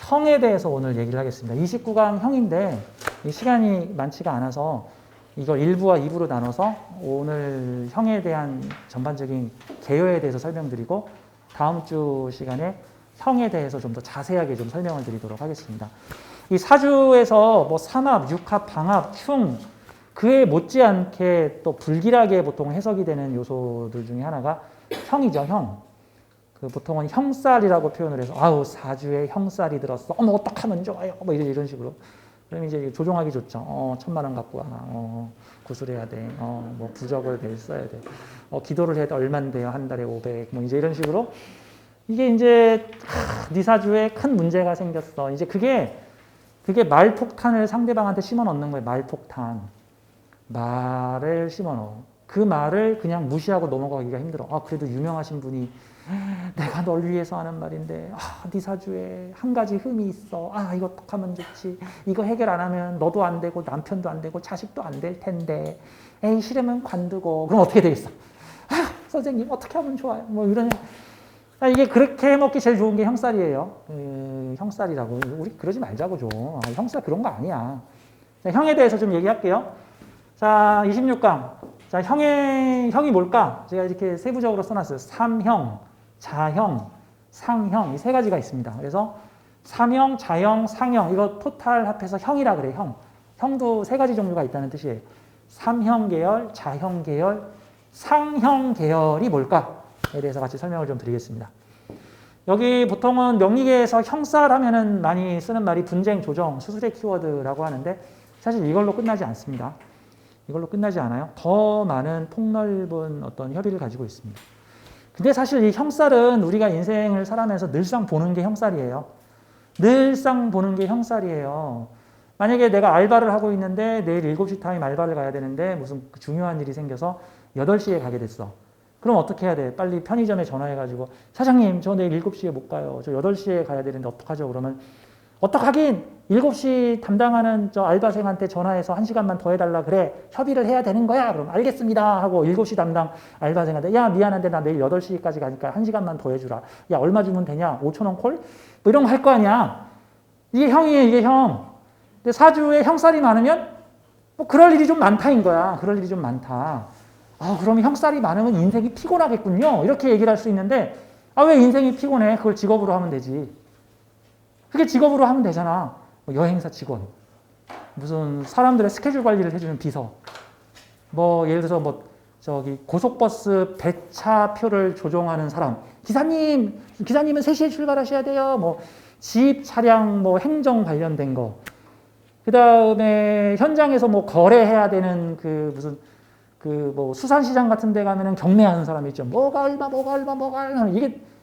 형에 대해서 오늘 얘기를 하겠습니다. 29강 형인데 시간이 많지가 않아서 이걸 1부와 2부로 나눠서 오늘 형에 대한 전반적인 개요에 대해서 설명드리고 다음 주 시간에 형에 대해서 좀 더 자세하게 좀 설명을 드리도록 하겠습니다. 이 사주에서 뭐 삼합, 육합, 방합, 흉 그에 못지않게 또 불길하게 보통 해석이 되는 요소들 중에 하나가 형이죠, 형. 그 보통은 형살이라고 표현을 해서 아우 사주에 형살이 들었어. 어머 어떡하면 좋아요. 뭐 이런 식으로. 그럼 이제 조종하기 좋죠. 1,000만 원 갖고 와. 구술해야 돼. 뭐 부적을 매일 써야 돼. 기도를 해도 얼만데요? 한 달에 500. 뭐 이제 이런 식으로 이게 이제 네 사주에 큰 문제가 생겼어. 이제 그게 말폭탄을 상대방한테 심어 넣는 거예요. 말폭탄. 말을 심어 넣어. 그 말을 그냥 무시하고 넘어가기가 힘들어. 그래도 유명하신 분이 내가 널 위해서 하는 말인데 네 사주에 한 가지 흠이 있어. 이거 어떻게 하면 좋지. 이거 해결 안 하면 너도 안 되고 남편도 안 되고 자식도 안 될 텐데 에이 싫으면 관두고. 그럼 어떻게 되겠어. 선생님 어떻게 하면 좋아요. 뭐 이런 이게 그렇게 해먹기 제일 좋은 게 형살이에요. 형살이라고 우리 그러지 말자고 좀. 형살 그런 거 아니야. 자, 형에 대해서 좀 얘기할게요. 자 26강 자 형이 뭘까. 제가 이렇게 세부적으로 써놨어요. 삼형, 자형, 상형 이 세 가지가 있습니다. 그래서 삼형, 자형, 상형 이거 토탈 합해서 형이라 그래. 형도 세 가지 종류가 있다는 뜻이에요. 삼형 계열, 자형 계열, 상형 계열이 뭘까에 대해서 같이 설명을 좀 드리겠습니다. 여기 보통은 명리계에서 형살 하면은 많이 쓰는 말이 분쟁, 조정, 수술의 키워드라고 하는데 사실 이걸로 끝나지 않습니다. 이걸로 끝나지 않아요. 더 많은 폭넓은 어떤 협의를 가지고 있습니다. 근데 사실 이 형살은 우리가 인생을 살아가면서 늘상 보는 게 형살이에요. 늘상 보는 게 형살이에요. 만약에 내가 알바를 하고 있는데 내일 7시 타임 알바를 가야 되는데 무슨 중요한 일이 생겨서 8시에 가게 됐어. 그럼 어떻게 해야 돼? 빨리 편의점에 전화해가지고 사장님 저 내일 7시에 못 가요. 저 8시에 가야 되는데 어떡하죠? 그러면 어떡하긴 7시 담당하는 저 알바생한테 전화해서 1시간만 더 해달라 그래. 협의를 해야 되는 거야. 그럼 알겠습니다 하고 7시 담당 알바생한테 야 미안한데 나 내일 8시까지 가니까 1시간만 더 해주라. 야 얼마 주면 되냐? 5,000원 콜? 뭐 이런 거 할 거 아니야. 이게 형이에요. 이게 형. 근데 사주에 형살이 많으면 뭐 그럴 일이 좀 많다인 거야. 그럴 일이 좀 많다. 그러면 형살이 많으면 인생이 피곤하겠군요. 이렇게 얘기를 할 수 있는데 왜 인생이 피곤해? 그걸 직업으로 하면 되지. 그게 직업으로 하면 되잖아. 뭐 여행사 직원, 무슨 사람들의 스케줄 관리를 해주는 비서, 뭐 예를 들어서 뭐 저기 고속버스 배차표를 조종하는 사람, 기사님은 3시에 출발하셔야 돼요. 뭐 집 차량 뭐 행정 관련된 거, 그 다음에 현장에서 뭐 거래해야 되는 그 무슨 그 뭐 수산시장 같은 데 가면은 경매하는 사람이 있죠. 뭐가 얼마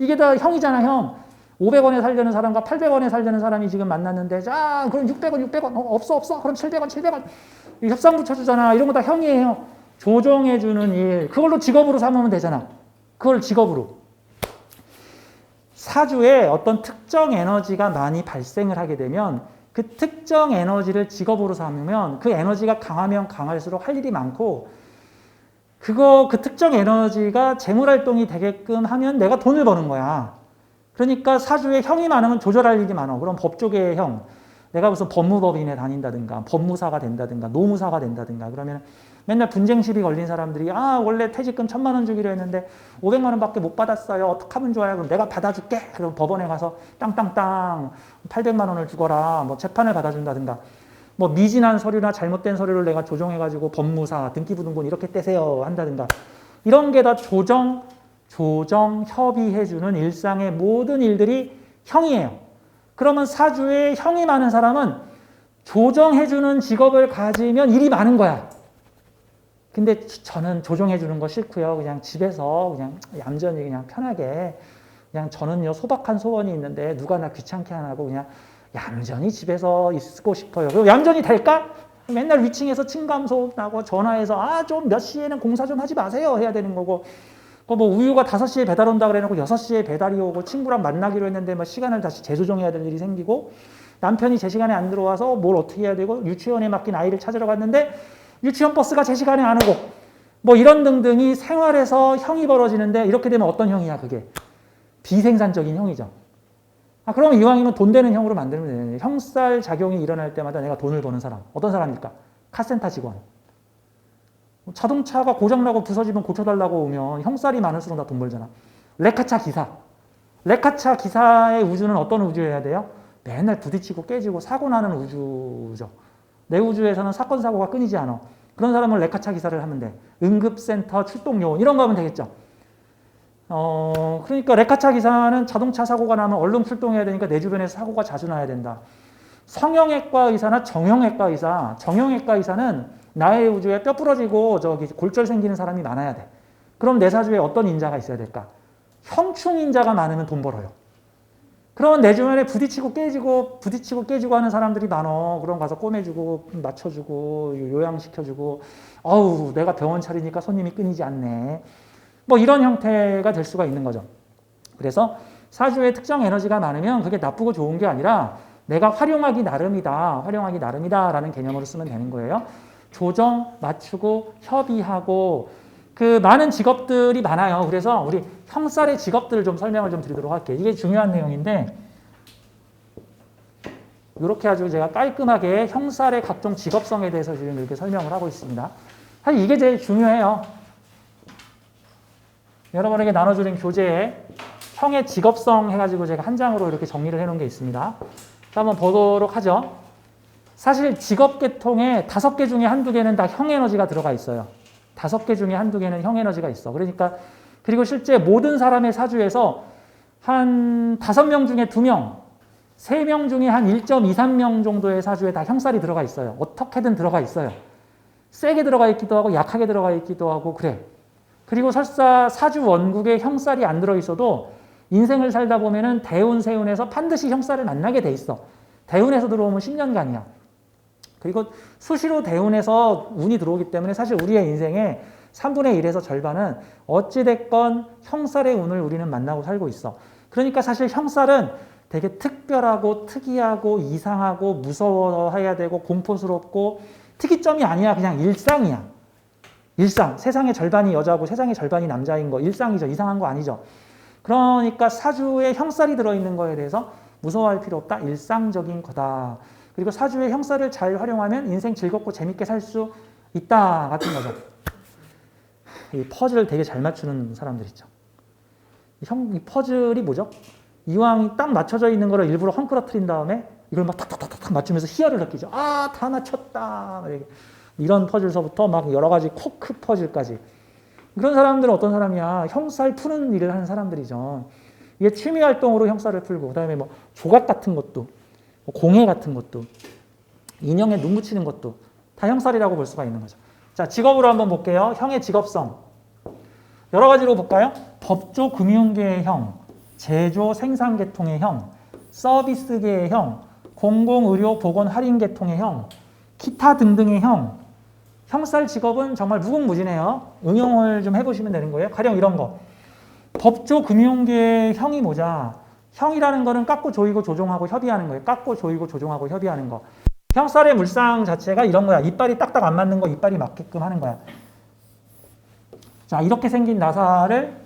이게 다 형이잖아, 형. 500원에 살려는 사람과 800원에 살려는 사람이 지금 만났는데 자 그럼 600원 없어 그럼 700원 협상 붙여주잖아. 이런 거 다 형이에요. 조정해주는 일 그걸로 직업으로 삼으면 되잖아. 그걸 직업으로. 사주에 어떤 특정 에너지가 많이 발생을 하게 되면 그 특정 에너지를 직업으로 삼으면 그 에너지가 강하면 강할수록 할 일이 많고 그 특정 에너지가 재물활동이 되게끔 하면 내가 돈을 버는 거야. 그러니까 사주에 형이 많으면 조절할 일이 많아. 그럼 법조계의 형. 내가 무슨 법무법인에 다닌다든가 법무사가 된다든가 노무사가 된다든가 그러면 맨날 분쟁 시비 걸린 사람들이 원래 퇴직금 1,000만 원 주기로 했는데 500만 원밖에 못 받았어요. 어떡하면 좋아요? 그럼 내가 받아줄게. 그럼 법원에 가서 땅땅땅 800만 원을 주거라. 뭐 재판을 받아준다든가 뭐 미진한 서류나 잘못된 서류를 내가 조정해가지고 법무사 등기부등본 이렇게 떼세요 한다든가 이런 게 다 조정, 협의해주는 일상의 모든 일들이 형이에요. 그러면 사주에 형이 많은 사람은 조정해주는 직업을 가지면 일이 많은 거야. 근데 저는 조정해주는 거 싫고요. 그냥 집에서 그냥 얌전히 그냥 편하게 그냥 저는요 소박한 소원이 있는데 누가 나 귀찮게 안 하고 그냥 얌전히 집에서 있고 싶어요. 그럼 얌전히 될까? 맨날 위층에서 층간소음 나고 전화해서 좀 몇 시에는 공사 좀 하지 마세요 해야 되는 거고 뭐 우유가 5시에 배달 온다 그래놓고 6시에 배달이 오고 친구랑 만나기로 했는데 뭐 시간을 다시 재조정해야 될 일이 생기고 남편이 제 시간에 안 들어와서 뭘 어떻게 해야 되고 유치원에 맡긴 아이를 찾으러 갔는데 유치원 버스가 제 시간에 안 오고 뭐 이런 등등이 생활에서 형이 벌어지는데 이렇게 되면 어떤 형이야 그게? 비생산적인 형이죠. 그럼 이왕이면 돈 되는 형으로 만들면 되는 형살 작용이 일어날 때마다 내가 돈을 버는 사람. 어떤 사람일까? 카센터 직원. 자동차가 고장나고 부서지면 고쳐달라고 오면 형살이 많을수록 나 돈 벌잖아. 레카차 기사. 레카차 기사의 우주는 어떤 우주여야 돼요? 맨날 부딪히고 깨지고 사고 나는 우주죠. 내 우주에서는 사건 사고가 끊이지 않아. 그런 사람은 레카차 기사를 하면 돼. 응급센터 출동 요원 이런 거 하면 되겠죠. 그러니까 레카차 기사는 자동차 사고가 나면 얼른 출동해야 되니까 내 주변에서 사고가 자주 나야 된다. 성형외과 의사나 정형외과 의사, 정형외과 의사는 나의 우주에 뼈 부러지고 저기 골절 생기는 사람이 많아야 돼. 그럼 내 사주에 어떤 인자가 있어야 될까? 형충 인자가 많으면 돈 벌어요. 그러면 내 주변에 부딪히고 깨지고 하는 사람들이 많어. 그럼 가서 꼬매주고 맞춰주고 요양시켜주고 어우 내가 병원 차리니까 손님이 끊이지 않네. 뭐 이런 형태가 될 수가 있는 거죠. 그래서 사주에 특정 에너지가 많으면 그게 나쁘고 좋은 게 아니라 내가 활용하기 나름이다라는 개념으로 쓰면 되는 거예요. 조정, 맞추고, 협의하고 그 많은 직업들이 많아요. 그래서 우리 형살의 직업들을 좀 설명을 좀 드리도록 할게요. 이게 중요한 내용인데 이렇게 아주 제가 깔끔하게 형살의 각종 직업성에 대해서 지금 이렇게 설명을 하고 있습니다. 사실 이게 제일 중요해요. 여러분에게 나눠주는 교재에 형의 직업성 해가지고 제가 한 장으로 이렇게 정리를 해놓은 게 있습니다. 한번 보도록 하죠. 사실 직업 계통에 5개 중에 한두 개는 다 형 에너지가 들어가 있어요. 5개 중에 한두 개는 형 에너지가 있어. 그러니까 그리고 실제 모든 사람의 사주에서 한 5명 중에 2명, 3명 중에 한 1.23명 정도의 사주에 다 형살이 들어가 있어요. 어떻게든 들어가 있어요. 세게 들어가 있기도 하고 약하게 들어가 있기도 하고 그래. 그리고 설사 사주 원국에 형살이 안 들어있어도 인생을 살다 보면은 대운, 세운에서 반드시 형살을 만나게 돼 있어. 대운에서 들어오면 10년간이야. 그리고 수시로 대운에서 운이 들어오기 때문에 사실 우리의 인생의 3분의 1에서 절반은 어찌됐건 형살의 운을 우리는 만나고 살고 있어. 그러니까 사실 형살은 되게 특별하고 특이하고 이상하고 무서워해야 되고 공포스럽고 특이점이 아니야. 그냥 일상이야. 일상. 세상의 절반이 여자고 세상의 절반이 남자인 거 일상이죠. 이상한 거 아니죠. 그러니까 사주에 형살이 들어있는 거에 대해서 무서워할 필요 없다. 일상적인 거다. 그리고 사주의 형살을 잘 활용하면 인생 즐겁고 재밌게 살 수 있다 같은 거죠. 이 퍼즐을 되게 잘 맞추는 사람들 있죠. 이 퍼즐이 뭐죠? 이왕이 딱 맞춰져 있는 거를 일부러 헝클어뜨린 다음에 이걸 막 탁탁탁탁 맞추면서 희열을 느끼죠. 아, 다 맞췄다. 이런 퍼즐서부터 막 여러 가지 코크 퍼즐까지. 그런 사람들은 어떤 사람이야? 형살 푸는 일을 하는 사람들이죠. 이게 취미 활동으로 형살을 풀고, 그 다음에 뭐 조각 같은 것도, 공예 같은 것도, 인형에 눈 붙이는 것도 다 형살이라고 볼 수가 있는 거죠. 자, 직업으로 한번 볼게요. 형의 직업성. 여러 가지로 볼까요? 법조 금융계의 형, 제조 생산계통의 형, 서비스계의 형, 공공의료 보건 할인계통의 형, 기타 등등의 형. 형살 직업은 정말 무궁무진해요. 응용을 좀 해보시면 되는 거예요. 가령 이런 거. 법조 금융계의 형이 뭐자? 형이라는 거는 깎고 조이고 조종하고 협의하는 거예요. 깎고 조이고 조종하고 협의하는 거. 형살의 물상 자체가 이런 거야. 이빨이 딱딱 안 맞는 거 이빨이 맞게끔 하는 거야. 자, 이렇게 생긴 나사를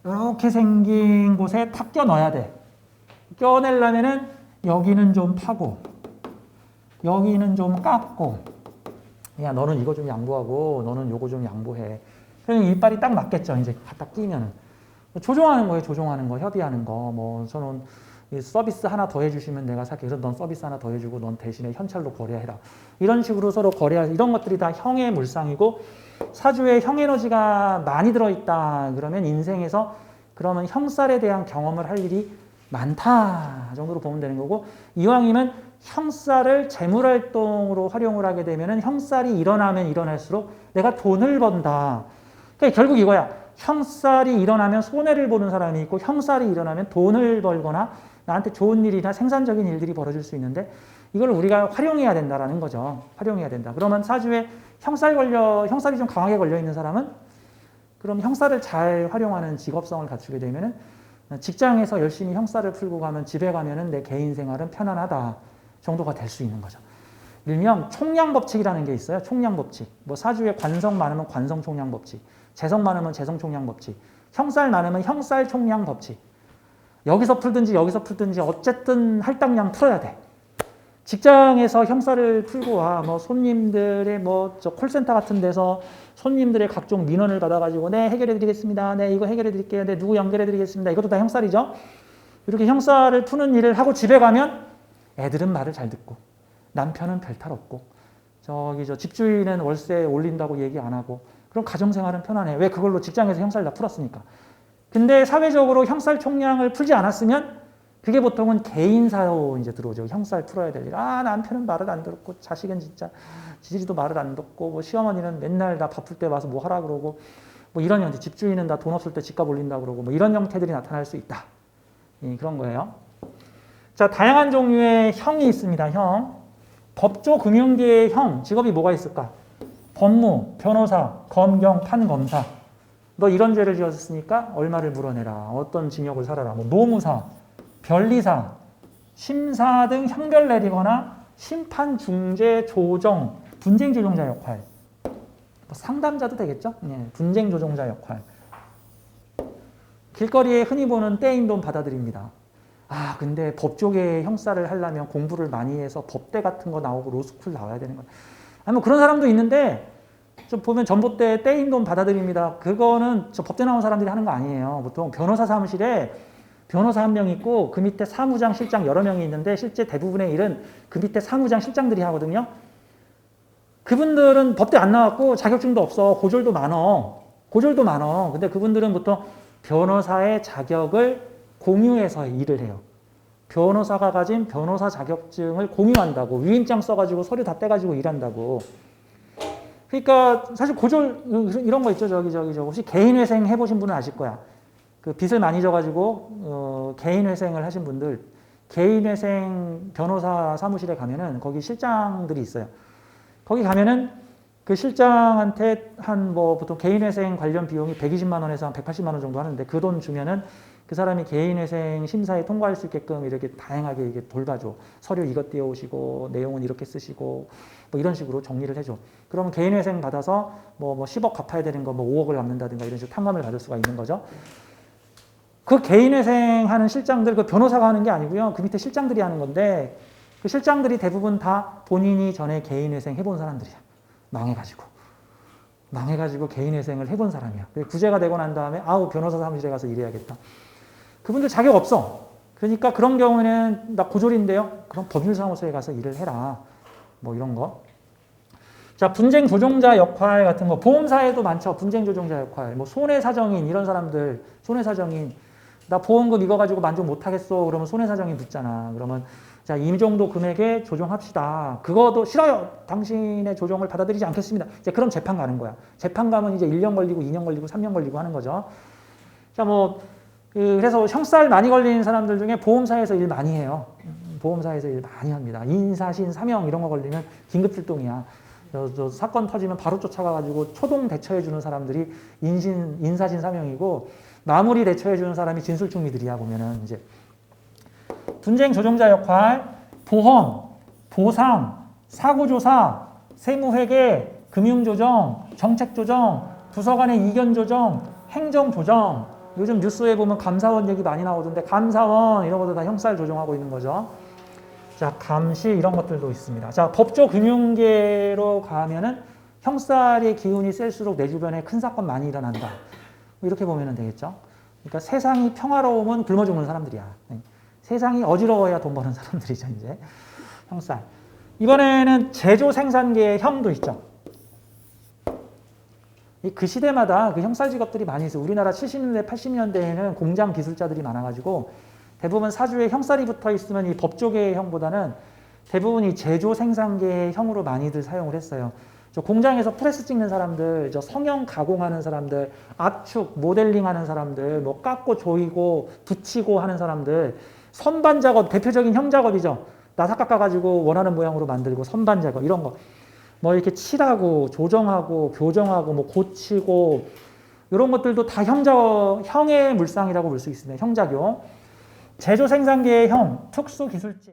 이렇게 생긴 곳에 탁 껴 넣어야 돼. 껴내려면은 여기는 좀 파고 여기는 좀 깎고 야, 너는 이거 좀 양보하고 너는 요거 좀 양보해. 그러면 이빨이 딱 맞겠죠. 이제 딱 끼면은. 조종하는 거예요. 조종하는 거, 협의하는 거. 뭐 저는 서비스 하나 더 해주시면 내가 살게. 그래서 넌 서비스 하나 더 해주고 넌 대신에 현찰로 거래해라. 이런 식으로 서로 거래할 이런 것들이 다 형의 물상이고 사주에 형 에너지가 많이 들어있다. 그러면 인생에서 그러면 형살에 대한 경험을 할 일이 많다 정도로 보면 되는 거고 이왕이면 형살을 재물활동으로 활용을 하게 되면 형살이 일어나면 일어날수록 내가 돈을 번다. 그러니까 결국 이거야. 형살이 일어나면 손해를 보는 사람이 있고 형살이 일어나면 돈을 벌거나 나한테 좋은 일이나 생산적인 일들이 벌어질 수 있는데 이걸 우리가 활용해야 된다라는 거죠. 활용해야 된다. 그러면 사주에 형살이 좀 강하게 걸려있는 사람은 그럼 형살을 잘 활용하는 직업성을 갖추게 되면은 직장에서 열심히 형살을 풀고 가면 집에 가면은 내 개인 생활은 편안하다 정도가 될 수 있는 거죠. 일명 총량법칙이라는 게 있어요. 총량법칙. 뭐 사주에 관성 많으면 관성 총량법칙, 재성 많으면 재성 총량법칙, 형살 많으면 형살 총량법칙. 여기서 풀든지 여기서 풀든지 어쨌든 할당량 풀어야 돼. 직장에서 형사를 풀고 와, 뭐 손님들의 뭐 저 콜센터 같은 데서 손님들의 각종 민원을 받아가지고 네 해결해 드리겠습니다. 네 이거 해결해 드릴게요. 네 누구 연결해 드리겠습니다. 이것도 다 형살이죠. 이렇게 형사를 푸는 일을 하고 집에 가면 애들은 말을 잘 듣고 남편은 별탈 없고 저기 저 집주인은 월세 올린다고 얘기 안 하고 그럼 가정생활은 편안해. 왜? 그걸로 직장에서 형사를 다 풀었으니까. 근데 사회적으로 형살 총량을 풀지 않았으면 그게 보통은 개인사로 이제 들어오죠. 형살 풀어야 될 일. 아, 남편은 말을 안 듣고, 자식은 진짜, 지지리도 말을 안 듣고, 뭐, 시어머니는 맨날 나 바쁠 때 와서 뭐 하라 그러고, 뭐 이런 형태, 집주인은 나 돈 없을 때 집값 올린다 그러고, 뭐 이런 형태들이 나타날 수 있다. 그런 거예요. 자, 다양한 종류의 형이 있습니다. 형. 법조 금융계의 형, 직업이 뭐가 있을까? 법무, 변호사, 검경, 판검사. 너 이런 죄를 지었으니까 얼마를 물어내라. 어떤 징역을 살아라. 뭐 노무사, 변리사, 심사 등 형별 내리거나 심판, 중재, 조정, 분쟁 조정자 역할. 뭐 상담자도 되겠죠? 네, 분쟁 조정자 역할. 길거리에 흔히 보는 떼인 돈 받아들입니다. 아, 근데 법조계 형사를 하려면 공부를 많이 해서 법대 같은 거 나오고 로스쿨 나와야 되는 거야. 아니, 뭐 그런 사람도 있는데, 좀 보면 전봇대 떼인 돈 받아들입니다. 그거는 저 법대 나온 사람들이 하는 거 아니에요. 보통 변호사 사무실에 변호사 한 명 있고 그 밑에 사무장, 실장 여러 명이 있는데 실제 대부분의 일은 그 밑에 사무장, 실장들이 하거든요. 그분들은 법대 안 나왔고 자격증도 없어. 고졸도 많어. 고졸도 많어. 근데 그분들은 보통 변호사의 자격을 공유해서 일을 해요. 변호사가 가진 변호사 자격증을 공유한다고. 위임장 써가지고 서류 다 떼가지고 일한다고. 그러니까 사실 고졸 이런 거 있죠. 저기 혹시 개인회생 해보신 분은 아실 거야. 그 빚을 많이 져가지고 개인회생을 하신 분들, 개인회생 변호사 사무실에 가면은 거기 실장들이 있어요. 거기 가면은 그 실장한테 한 뭐 보통 개인회생 관련 비용이 120만 원에서 한 180만 원 정도 하는데 그 돈 주면은 그 사람이 개인회생 심사에 통과할 수 있게끔 이렇게 다양하게 이게 돌봐줘. 서류 이것 띄워오시고 내용은 이렇게 쓰시고 뭐 이런 식으로 정리를 해줘. 그러면 개인회생 받아서 뭐 10억 갚아야 되는 거 뭐 5억을 갚는다든가 이런 식으로 탕감을 받을 수가 있는 거죠. 그 개인회생 하는 실장들, 그 변호사가 하는 게 아니고요. 그 밑에 실장들이 하는 건데 그 실장들이 대부분 다 본인이 전에 개인회생 해본 사람들이야. 망해가지고 개인회생을 해본 사람이야. 구제가 되고 난 다음에 아우 변호사 사무실에 가서 일해야겠다. 그분들 자격 없어. 그러니까 그런 경우에는 나 고졸인데요. 그럼 법률사무소에 가서 일을 해라. 뭐 이런 거. 자, 분쟁 조정자 역할 같은 거. 보험사에도 많죠. 분쟁 조정자 역할. 뭐 손해사정인 이런 사람들. 손해사정인. 나 보험금 이거 가지고 만족 못하겠어. 그러면 손해사정인 붙잖아. 그러면 자, 이 정도 금액에 조정합시다. 그거도 싫어요. 당신의 조정을 받아들이지 않겠습니다. 이제 그럼 재판 가는 거야. 재판 가면 이제 1년 걸리고 2년 걸리고 3년 걸리고 하는 거죠. 자, 뭐 그래서 형살 많이 걸리는 사람들 중에 보험사에서 일 많이 해요. 보험사에서 일 많이 합니다. 인사신, 사명 이런 거 걸리면 긴급 출동이야. 저 사건 터지면 바로 쫓아가가지고 초동 대처해주는 사람들이 인사신, 사명이고 마무리 대처해주는 사람이 진술충미들이야. 보면은 이제 분쟁 조정자 역할, 보험, 보상, 사고조사, 세무회계, 금융조정, 정책조정, 부서간의 이견조정, 행정조정. 요즘 뉴스에 보면 감사원 얘기 많이 나오던데 감사원 이런 것도 다 형살 조정하고 있는 거죠. 자, 감시 이런 것들도 있습니다. 자, 법조 금융계로 가면은 형살의 기운이 셀수록 내 주변에 큰 사건 많이 일어난다. 이렇게 보면 되겠죠. 그러니까 세상이 평화로우면 굶어 죽는 사람들이야. 세상이 어지러워야 돈 버는 사람들이죠, 이제. 형살. 이번에는 제조 생산계의 형도 있죠. 그 시대마다 그 형살 직업들이 많이 있어요. 우리나라 70년대, 80년대에는 공장 기술자들이 많아가지고 대부분 사주에 형살이 붙어 있으면 이 법조계의 형보다는 대부분 이 제조 생산계의 형으로 많이들 사용을 했어요. 저 공장에서 프레스 찍는 사람들, 저 성형 가공하는 사람들, 압축, 모델링 하는 사람들, 뭐 깎고 조이고 붙이고 하는 사람들, 선반 작업, 대표적인 형 작업이죠. 나사 깎아가지고 원하는 모양으로 만들고 선반 작업 이런 거. 뭐 이렇게 칠하고 조정하고 교정하고 뭐 고치고 이런 것들도 다 형의 물상이라고 볼 수 있습니다. 형작용. 제조 생산계의 형, 특수기술직.